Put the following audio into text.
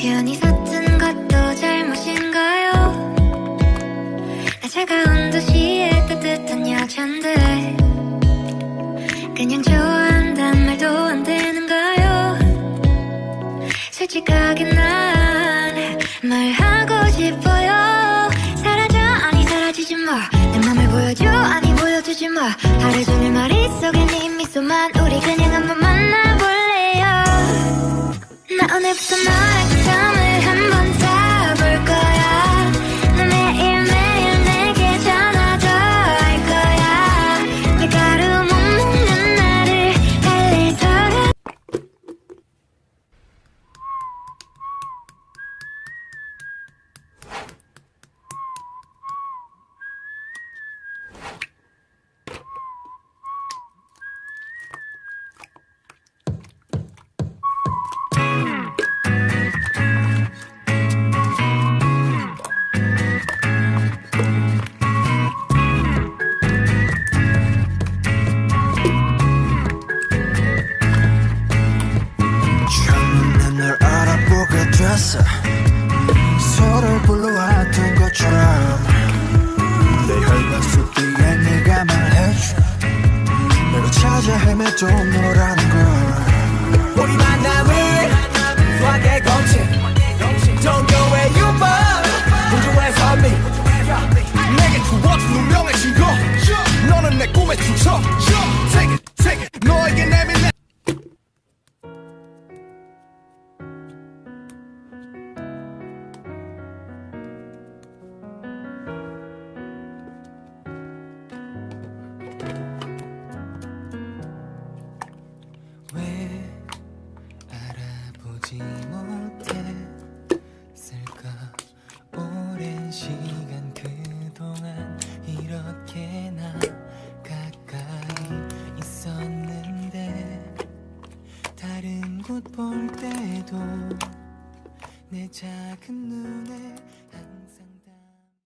편히 섰던 것도 잘못인가요? 나 차가운 도시의 따뜻한 여잔데 그냥 좋아한단 말도 안 되는가요? 솔직하게 난 말하고 싶어요. 사라져 아니 사라지지 마. 내 맘을 보여줘 아니 보여주지 마. 하루 종일 머릿속에 네 미소만. 우리 그냥 한번 만나볼래요. 나 오늘부터 너랑 처음을 한번 잡을 거야. 너 매일매일 내게 전화도 할 거야. 밀가루 못 먹는 나를 달래더라. 처음에 널 알아보게 됐어. 서로를 불러왔던 것처럼 내 혈관 속 뒤에 네가 말해줘. 내가 찾아 헤매도 너라는 걸. 우리 만남을 수학의 공식 Don't go where you born 우주의 선미 내게 주어진 운명의 증거 너는 내 꿈의 주석 Take it, take it 너에게 내민 내 왜 알아보지 못했을까? 오랜 시간 그동안 이렇게나 가까이 있었는데 다른 곳 볼 때도 내 작은 눈에